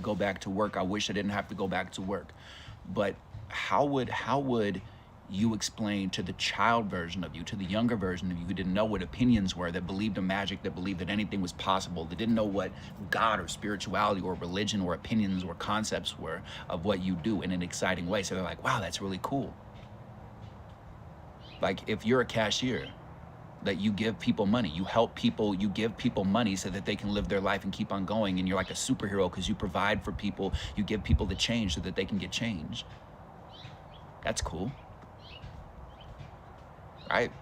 go back to work. I wish I didn't have to go back to work. But how would you explain to the child version of you, to the younger version of you who didn't know what opinions were, that believed in magic, that believed that anything was possible, that didn't know what God or spirituality or religion or opinions or concepts were of what you do in an exciting way? So they're like, wow, that's really cool. Like if you're a cashier, that you give people money, you help people, you give people money so that they can live their life and keep on going, and you're like a superhero because you provide for people, you give people the change so that they can get change. That's cool, right?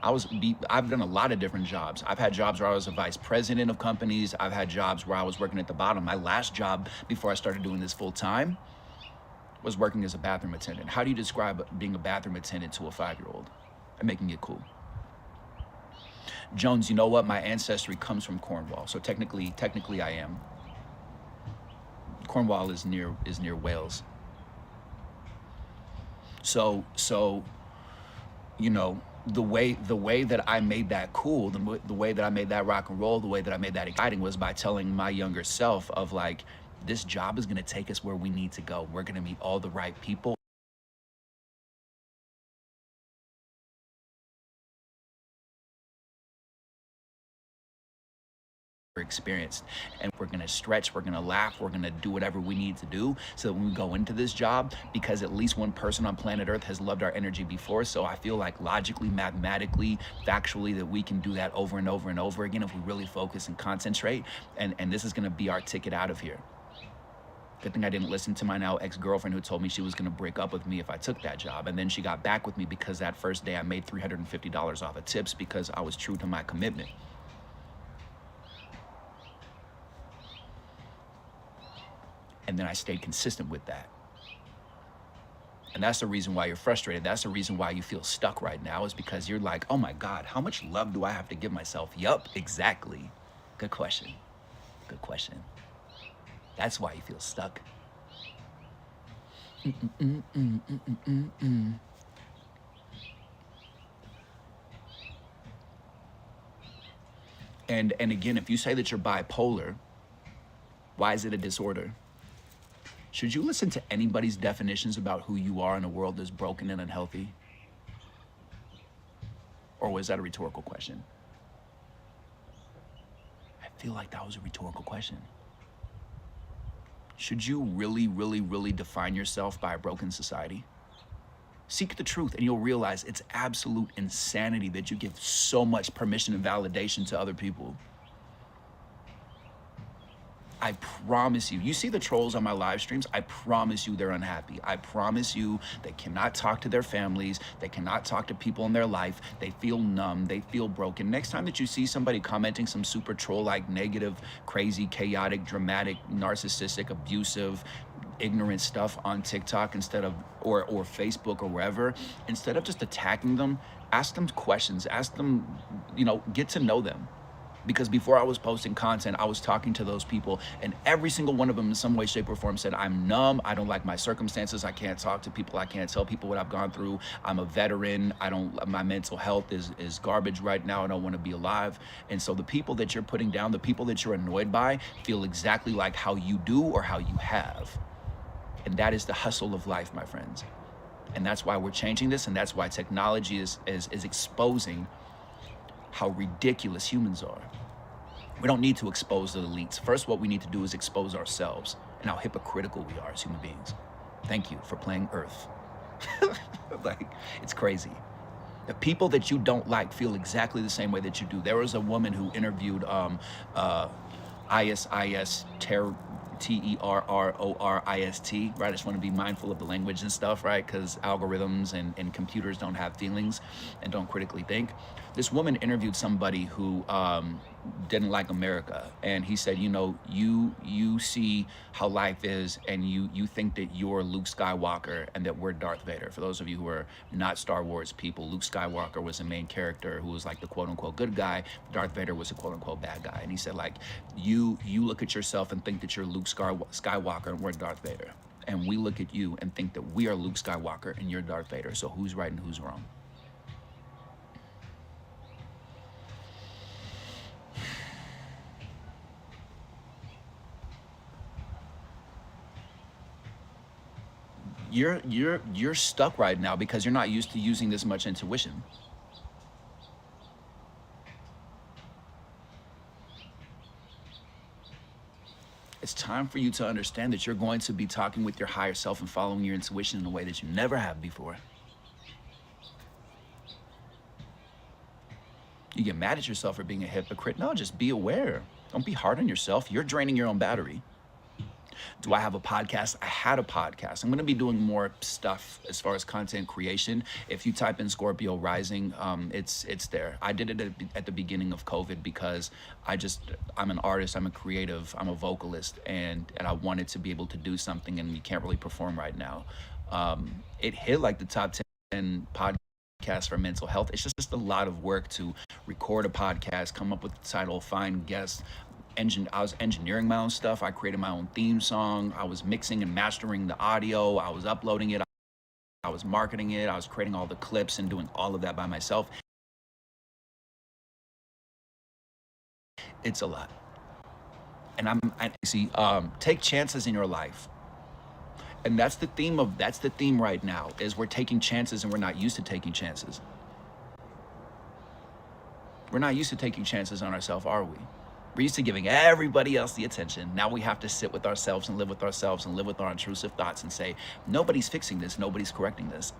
I've done a lot of different jobs. I've had jobs where I was a vice president of companies. I've had jobs where I was working at the bottom. My last job before I started doing this full time was working as a bathroom attendant. How do you describe being a bathroom attendant to a 5-year-old and making it cool? Jones, you know what? My ancestry comes from Cornwall, so technically I am. Cornwall is near Wales. So you know, the way that I made that cool, the way that I made that rock and roll, the way that I made that exciting was by telling my younger self of like, this job is gonna take us where we need to go. We're gonna meet all the right people. Experienced, and we're going to stretch, we're going to laugh, we're going to do whatever we need to do so that when we go into this job, because at least one person on planet Earth has loved our energy before. So I feel like logically, mathematically, factually, that we can do that over and over and over again if we really focus and concentrate, and this is going to be our ticket out of here. Good thing I didn't listen to my now ex-girlfriend who told me she was going to break up with me if I took that job. And then she got back with me because that first day I made $350 off of tips because I was true to my commitment. And then I stayed consistent with that. And that's the reason why you're frustrated. That's the reason why you feel stuck right now, is because you're like, oh my God, how much love do I have to give myself? Yup, exactly. Good question. Good question. That's why you feel stuck. And again, if you say that you're bipolar, why is it a disorder? Should you listen to anybody's definitions about who you are in a world that's broken and unhealthy? Or was that a rhetorical question? I feel like that was a rhetorical question. Should you really, really, really define yourself by a broken society? Seek the truth and you'll realize it's absolute insanity that you give so much permission and validation to other people. I promise you, you see the trolls on my live streams, I promise you they're unhappy. I promise you they cannot talk to their families, they cannot talk to people in their life, they feel numb, they feel broken. Next time that you see somebody commenting some super troll-like, negative, crazy, chaotic, dramatic, narcissistic, abusive, ignorant stuff on TikTok instead of, or Facebook or wherever, instead of just attacking them, ask them questions, ask them, get to know them. Because before I was posting content, I was talking to those people, and every single one of them in some way, shape, or form said, I'm numb, I don't like my circumstances, I can't talk to people, I can't tell people what I've gone through, I'm a veteran, my mental health is garbage right now, I don't want to be alive. And so the people that you're putting down, the people that you're annoyed by, feel exactly like how you do or how you have. And that is the hustle of life, my friends. And that's why we're changing this, and that's why technology is exposing how ridiculous humans are. We don't need to expose the elites. First, what we need to do is expose ourselves and how hypocritical we are as human beings. Thank you for playing Earth. Like, it's crazy. The people that you don't like feel exactly the same way that you do. There was a woman who interviewed ISIS Terrorist, right? I just want to be mindful of the language and stuff, right? Because algorithms and computers don't have feelings and don't critically think. This woman interviewed somebody who didn't like America, and he said, you see how life is, and you think that you're Luke Skywalker and that we're Darth Vader. For those of you who are not Star Wars people, Luke Skywalker was the main character who was like the quote-unquote good guy. Darth Vader was a quote-unquote bad guy. And he said, like, you look at yourself and think that you're Luke Skywalker and we're Darth Vader. And we look at you and think that we are Luke Skywalker and you're Darth Vader. So who's right and who's wrong? You're stuck right now because you're not used to using this much intuition. It's time for you to understand that you're going to be talking with your higher self and following your intuition in a way that you never have before. You get mad at yourself for being a hypocrite. No, just be aware. Don't be hard on yourself. You're draining your own battery. Do I have a podcast? I had a podcast. I'm going to be doing more stuff as far as content creation. If you type in Scorpio Rising, it's there. I did it at the beginning of COVID because I'm an artist, I'm a creative, I'm a vocalist, and I wanted to be able to do something, and you can't really perform right now. It hit like the top 10 podcasts for mental health. It's just a lot of work to record a podcast, come up with the title, find guests. I was engineering my own stuff. I created my own theme song. I was mixing and mastering the audio. I was uploading it. I was marketing it. I was creating all the clips and doing all of that by myself. It's a lot. And I see, take chances in your life. And that's the theme right now, is we're taking chances and we're not used to taking chances. We're not used to taking chances on ourselves, are we? We're used to giving everybody else the attention. Now we have to sit with ourselves and live with ourselves and live with our intrusive thoughts and say, nobody's fixing this, nobody's correcting this.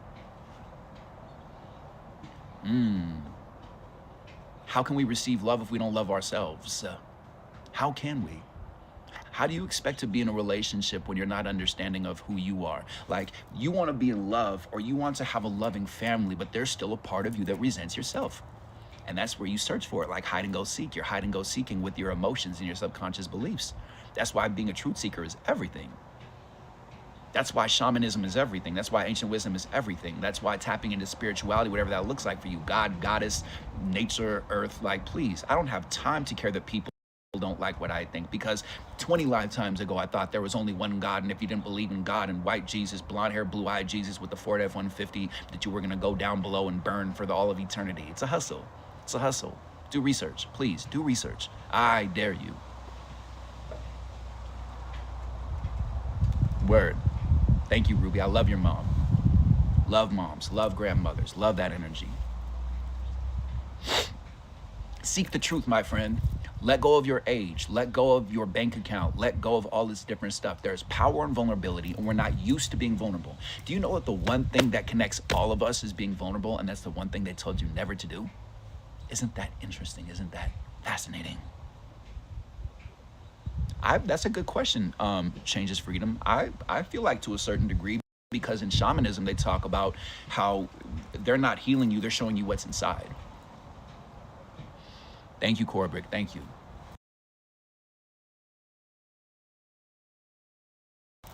How can we receive love if we don't love ourselves? How can we? How do you expect to be in a relationship when you're not understanding of who you are? Like, you want to be in love or you want to have a loving family, but there's still a part of you that resents yourself. And that's where you search for it, like hide and go seek. You're hide and go seeking with your emotions and your subconscious beliefs. That's why being a truth seeker is everything. That's why shamanism is everything. That's why ancient wisdom is everything. That's why tapping into spirituality, whatever that looks like for you, God, goddess, nature, earth, like, please, I don't have time to care that people don't like what I think, because 20 lifetimes ago I thought there was only one God, and if you didn't believe in God and white Jesus, blonde hair, blue-eyed Jesus with the Ford F-150, that you were going to go down below and burn for all of eternity. It's a hustle. It's a hustle. Do research. Please, do research. I dare you. Word. Thank you, Ruby. I love your mom. Love moms. Love grandmothers. Love that energy. Seek the truth, my friend. Let go of your age. Let go of your bank account. Let go of all this different stuff. There's power in vulnerability, and we're not used to being vulnerable. Do you know that the one thing that connects all of us is being vulnerable, and that's the one thing they told you never to do? Isn't that interesting? Isn't that fascinating? That's a good question, Changes Freedom. I feel like to a certain degree, because in shamanism, they talk about how they're not healing you, they're showing you what's inside. Thank you, Corbrick. Thank you.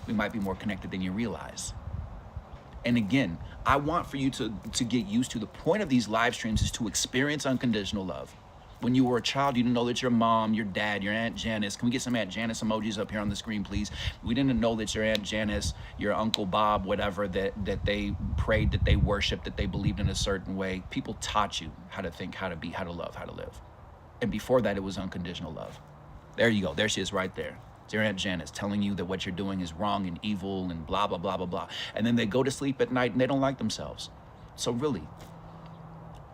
We might be more connected than you realize. And again, I want for you to get used to, the point of these live streams is to experience unconditional love. When you were a child, you didn't know that your mom, your dad, your Aunt Janice, can we get some Aunt Janice emojis up here on the screen, please? We didn't know that your Aunt Janice, your Uncle Bob, whatever, that they prayed, that they worshiped, that they believed in a certain way. People taught you how to think, how to be, how to love, how to live. And before that, it was unconditional love. There you go. There she is right there. It's your Aunt Janice telling you that what you're doing is wrong and evil and blah, blah, blah, blah, blah. And then they go to sleep at night and they don't like themselves. So really,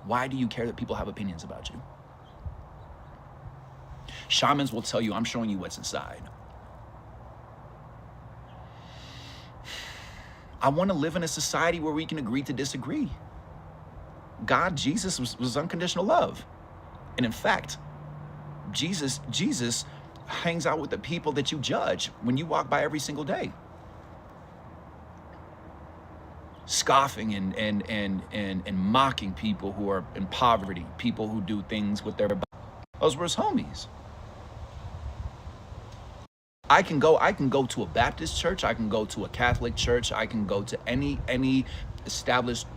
why do you care that people have opinions about you? Shamans will tell you, I'm showing you what's inside. I want to live in a society where we can agree to disagree. God, Jesus was unconditional love. And in fact, Jesus hangs out with the people that you judge when you walk by every single day. Scoffing and mocking people who are in poverty, people who do things with their bodies. Those were his homies. I can go to a Baptist church, I can go to a Catholic church, I can go to any established,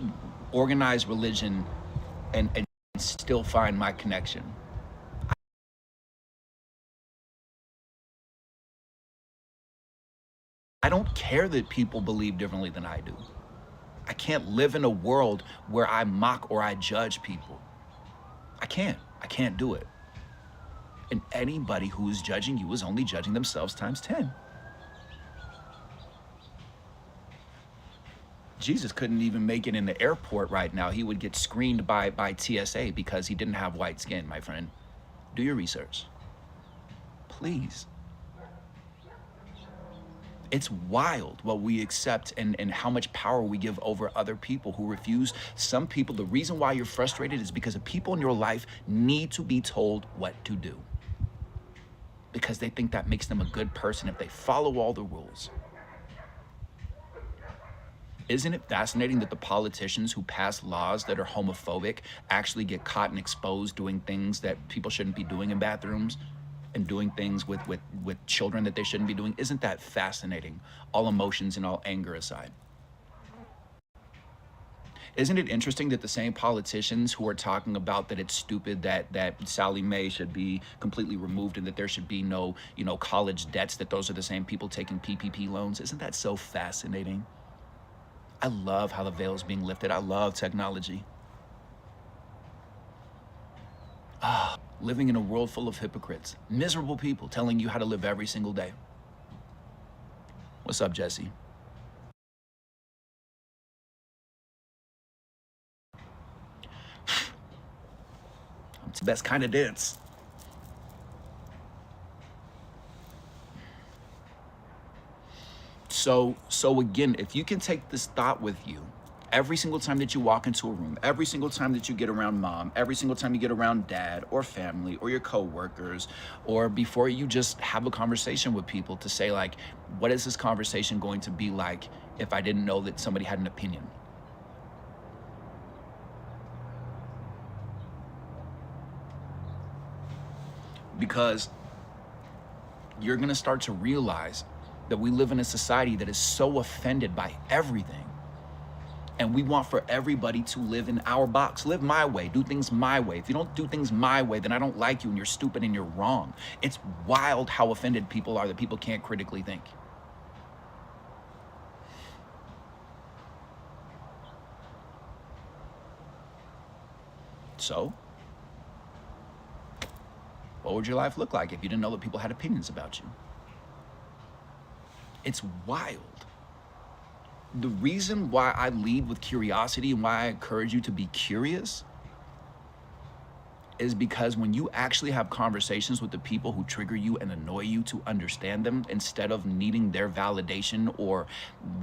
organized religion and still find my connection. I don't care that people believe differently than I do. I can't live in a world where I mock or I judge people. I can't do it. And anybody who is judging you is only judging themselves times 10. Jesus couldn't even make it in the airport right now. He would get screened by TSA because he didn't have white skin, my friend. Do your research, please. It's wild what we accept and how much power we give over other people who refuse. Some people, the reason why you're frustrated is because the people in your life need to be told what to do because they think that makes them a good person if they follow all the rules. Isn't it fascinating that the politicians who pass laws that are homophobic actually get caught and exposed doing things that people shouldn't be doing in bathrooms and doing things with children that they shouldn't be doing? Isn't that fascinating? All emotions and all anger aside. Isn't it interesting that the same politicians who are talking about that it's stupid that Sally Mae should be completely removed and that there should be no, college debts, that those are the same people taking PPP loans? Isn't that so fascinating? I love how the veil is being lifted. I love technology. Living in a world full of hypocrites, miserable people telling you how to live every single day. What's up, Jesse? That's kind of dense. So again, if you can take this thought with you every single time that you walk into a room, every single time that you get around mom, every single time you get around dad or family or your coworkers, or before you just have a conversation with people, to say like, what is this conversation going to be like if I didn't know that somebody had an opinion? Because you're going to start to realize that we live in a society that is so offended by everything. And we want for everybody to live in our box, live my way, do things my way. If you don't do things my way, then I don't like you and you're stupid and you're wrong. It's wild how offended people are that people can't critically think. So, what would your life look like if you didn't know that people had opinions about you? It's wild. The reason why I lead with curiosity and why I encourage you to be curious is because when you actually have conversations with the people who trigger you and annoy you, to understand them instead of needing their validation or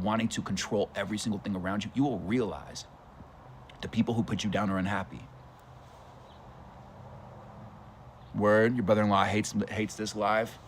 wanting to control every single thing around you, you will realize the people who put you down are unhappy. Word, your brother-in-law hates this live.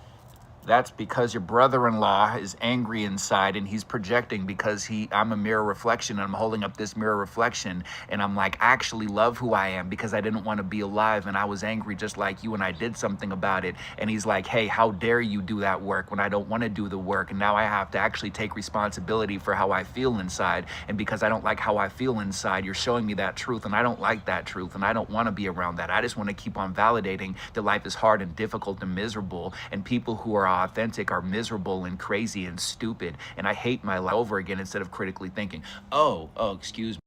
That's because your brother-in-law is angry inside and he's projecting because I'm a mirror reflection and I'm holding up this mirror reflection and I'm like, I actually love who I am because I didn't want to be alive and I was angry just like you and I did something about it. And he's like, hey, how dare you do that work when I don't want to do the work? And now I have to actually take responsibility for how I feel inside. And because I don't like how I feel inside, you're showing me that truth and I don't like that truth and I don't want to be around that. I just want to keep on validating that life is hard and difficult and miserable, and people who are authentic are miserable and crazy and stupid, and I hate my life over again instead of critically thinking, oh, excuse me.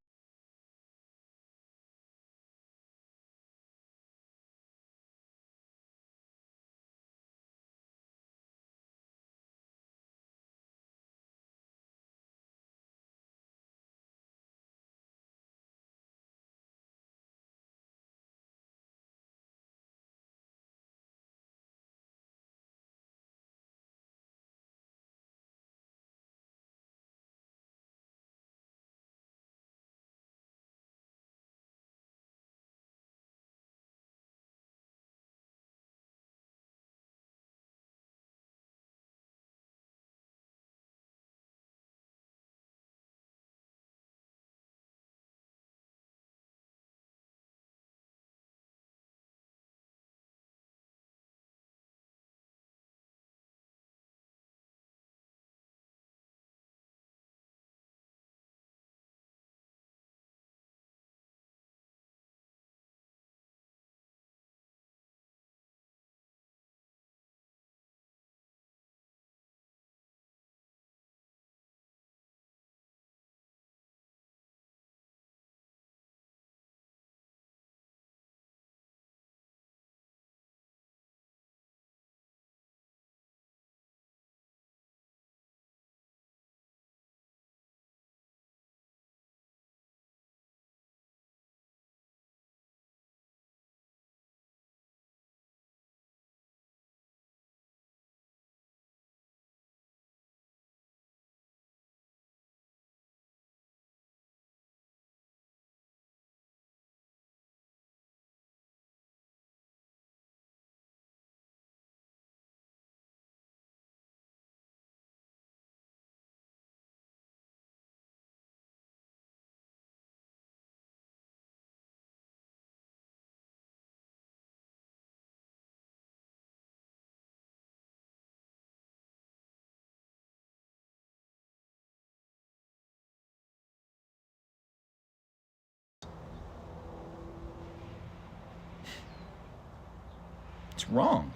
It's wrong.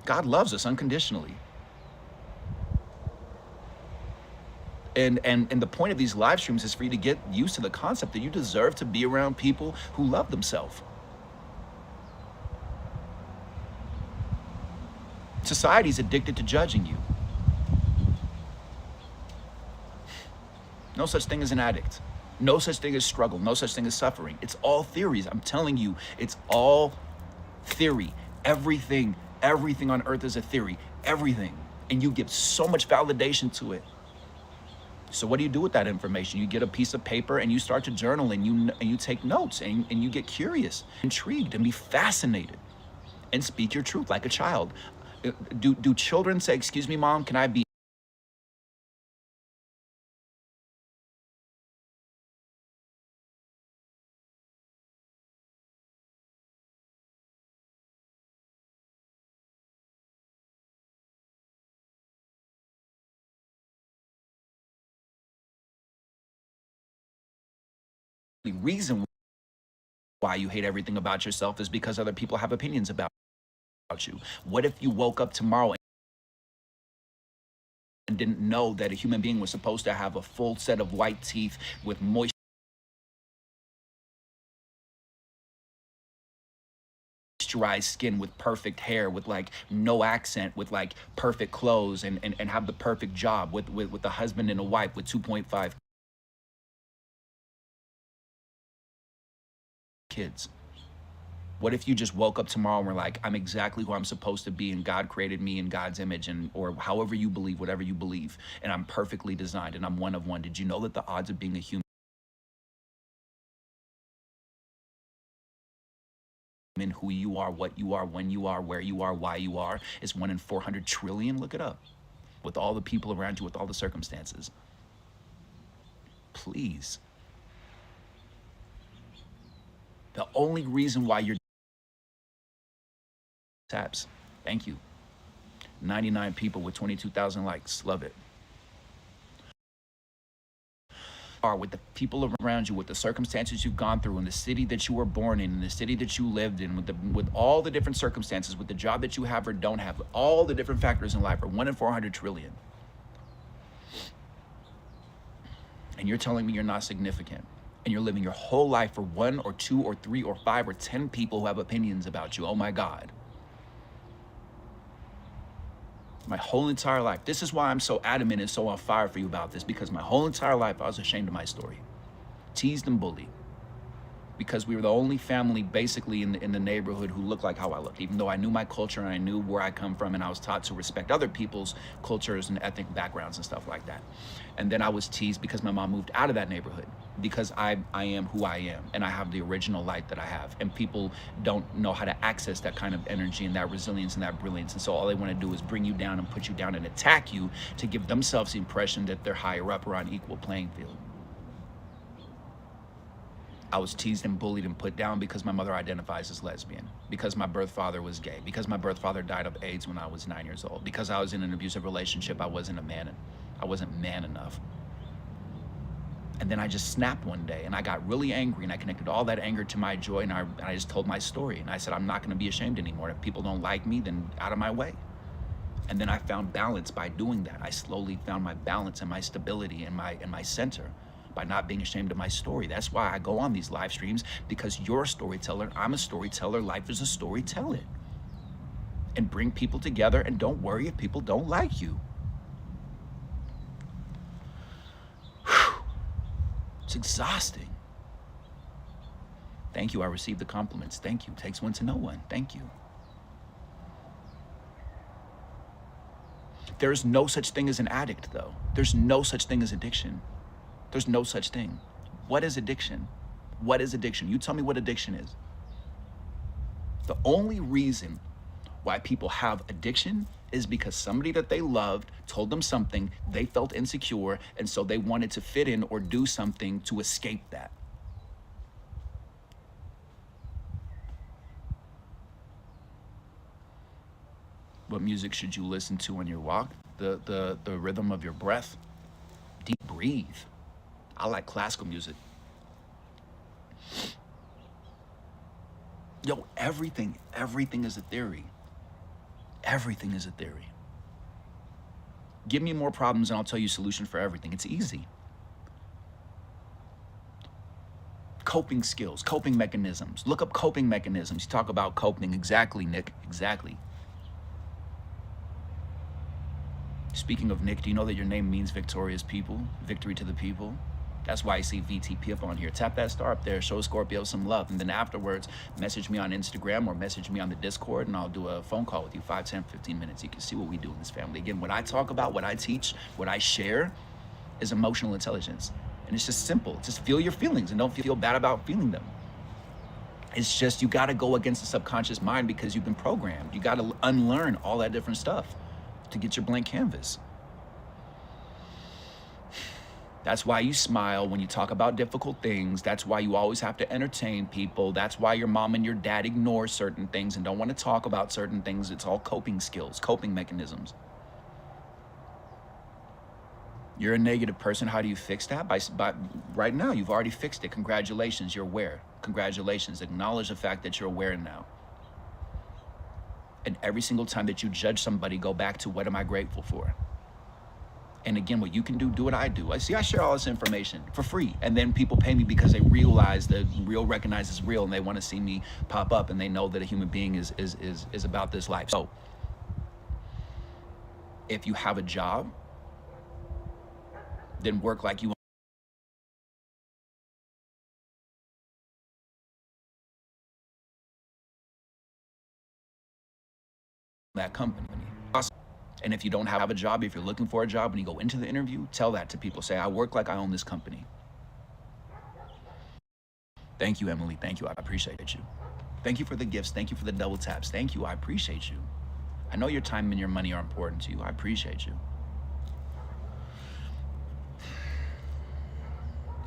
God loves us unconditionally. And the point of these live streams is for you to get used to the concept that you deserve to be around people who love themselves. Society's addicted to judging you. No such thing as an addict. No such thing as struggle. No such thing as suffering. It's all theories. I'm telling you, it's all theory. Everything on earth is a theory. Everything. And you give so much validation to it. So what do you do with that information? You get a piece of paper and you start to journal, and you take notes, and you get curious, intrigued, and be fascinated, and speak your truth like a child. Do children say, "Excuse me, mom, can I be the reason why you hate everything about yourself is because other people have opinions about you"? What if you woke up tomorrow and didn't know that a human being was supposed to have a full set of white teeth with moisturized skin, with perfect hair, with like no accent, with like perfect clothes, and have the perfect job, with a husband and a wife with 2.5 kids? What if you just woke up tomorrow and were like, I'm exactly who I'm supposed to be, and God created me in God's image, and or however you believe, whatever you believe, and I'm perfectly designed and I'm one of one? Did you know that the odds of being a human, who you are, what you are, when you are, where you are, why you are, is 1 in 400 trillion? Look it up. With all the people around you, with all the circumstances. Please. The only reason why you're taps. Thank you. 99 people with 22,000 likes. Love it. Are with the people around you, with the circumstances you've gone through, in the city that you were born in the city that you lived in, with all the different circumstances, with the job that you have or don't have, all the different factors in life are 1 in 400 trillion. And you're telling me you're not significant, and you're living your whole life for 1 or 2 or 3 or 5 or 10 people who have opinions about you. Oh my God. My whole entire life. This is why I'm so adamant and so on fire for you about this, because my whole entire life I was ashamed of my story. Teased and bullied. Because we were the only family basically in the neighborhood who looked like how I looked, even though I knew my culture and I knew where I come from, and I was taught to respect other people's cultures and ethnic backgrounds and stuff like that. And then I was teased because my mom moved out of that neighborhood, because I am who I am, and I have the original light that I have, and people don't know how to access that kind of energy and that resilience and that brilliance. And so all they want to do is bring you down and put you down and attack you to give themselves the impression that they're higher up or on equal playing field. I was teased and bullied and put down because my mother identifies as lesbian, because my birth father was gay, because my birth father died of AIDS when I was 9 years old, because I was in an abusive relationship. I wasn't man enough. And then I just snapped one day, and I got really angry, and I connected all that anger to my joy, and I just told my story, and I said, I'm not going to be ashamed anymore. If people don't like me, then out of my way. And then I found balance by doing that. I slowly found my balance and my stability and my center, by not being ashamed of my story. That's why I go on these live streams, because you're a storyteller, I'm a storyteller, life is a story, tell it. And bring people together, and don't worry if people don't like you. Whew. It's exhausting. Thank you, I received the compliments. Thank you, takes one to know one. Thank you. There's no such thing as an addict, though. There's no such thing as addiction. There's no such thing. What is addiction? What is addiction? You tell me what addiction is. The only reason why people have addiction is because somebody that they loved told them something, they felt insecure, and so they wanted to fit in or do something to escape that. What music should you listen to on your walk? The rhythm of your breath. Deep breathe. I like classical music. Yo, everything is a theory. Everything is a theory. Give me more problems and I'll tell you a solution for everything. It's easy. Coping skills, coping mechanisms. Look up coping mechanisms. You talk about coping. Exactly, Nick. Exactly. Speaking of Nick, do you know that your name means victorious people? Victory to the people? That's why I see VTP up on here. Tap that star up there, show Scorpio some love. And then afterwards, message me on Instagram or message me on the Discord and I'll do a phone call with you, 5, 10, 15 minutes. You can see what we do in this family. Again, what I talk about, what I teach, what I share is emotional intelligence. And it's just simple. Just feel your feelings and don't feel bad about feeling them. It's just you got to go against the subconscious mind because you've been programmed. You got to unlearn all that different stuff to get your blank canvas. That's why you smile when you talk about difficult things. That's why you always have to entertain people. That's why your mom and your dad ignore certain things and don't want to talk about certain things. It's all coping skills, coping mechanisms. You're a negative person. How do you fix that? By right now, you've already fixed it. Congratulations, you're aware. Congratulations. Acknowledge the fact that you're aware now. And every single time that you judge somebody, go back to what am I grateful for? And again, what you can do, do what I do. I share all this information for free. And then people pay me because they realize that real recognizes real and they want to see me pop up and they know that a human being is about this life. So if you have a job, then work like you want that company. And if you don't have a job, if you're looking for a job, when you go into the interview, tell that to people. Say, I work like I own this company. Thank you, Emily. Thank you. I appreciate you. Thank you for the gifts. Thank you for the double taps. Thank you. I appreciate you. I know your time and your money are important to you. I appreciate you.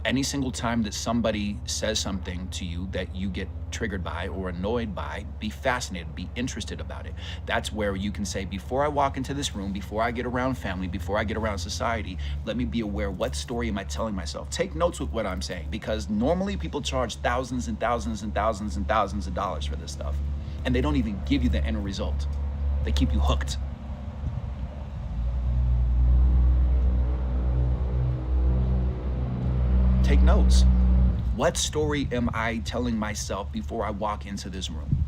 Any single time that somebody says something to you that you get triggered by or annoyed by, be fascinated, be interested about it. That's where you can say, before I walk into this room, before I get around family, before I get around society, let me be aware, what story am I telling myself? Take notes with what I'm saying, because normally people charge thousands and thousands and thousands and thousands of dollars for this stuff. And they don't even give you the end result. They keep you hooked. Take notes. What story am I telling myself before I walk into this room?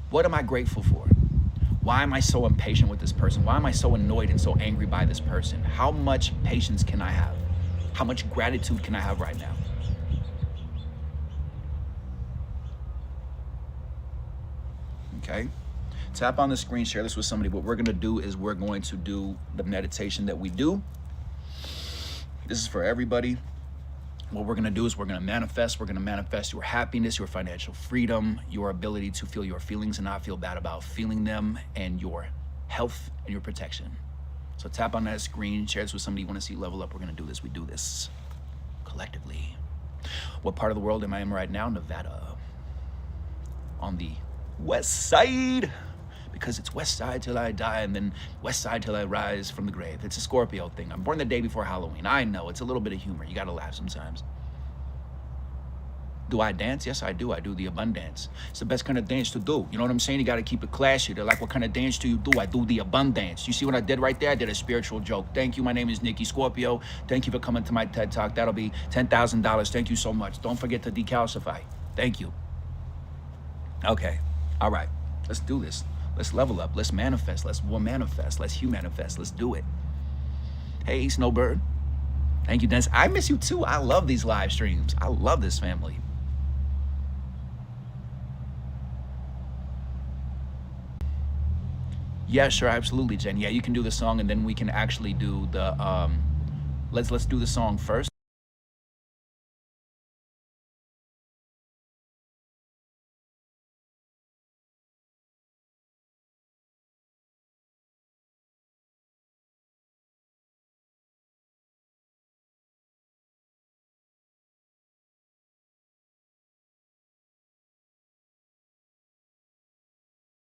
What am I grateful for? Why am I so impatient with this person? Why am I so annoyed and so angry by this person? How much patience can I have? How much gratitude can I have right now? Okay? Tap on the screen, share this with somebody. What we're gonna do is we're going to do the meditation that we do. This is for everybody. What we're gonna do is we're gonna manifest your happiness, your financial freedom, your ability to feel your feelings and not feel bad about feeling them, and your health and your protection. So tap on that screen, share this with somebody you wanna see level up. We're gonna do this, we do this collectively. What part of the world am I in right now? Nevada. On the west side. Because it's west side till I die and then west side till I rise from the grave. It's a Scorpio thing. I'm born the day before Halloween. I know, it's a little bit of humor. You gotta laugh sometimes. Do I dance? Yes, I do. I do the abundance. It's the best kind of dance to do. You know what I'm saying? You gotta keep it classy. They're like, what kind of dance do you do? I do the abundance. You see what I did right there? I did a spiritual joke. Thank you. My name is Nikki Scorpio. Thank you for coming to my TED Talk. That'll be $10,000. Thank you so much. Don't forget to decalcify. Thank you. Okay. All right. Let's do this. Let's level up. Let's manifest. Let's manifest. Let's humanifest. Let's do it. Hey, Snowbird. Thank you, Dennis. I miss you too. I love these live streams. I love this family. Yeah, sure, absolutely, Jen. Yeah, you can do the song and then we can actually do the let's do the song first.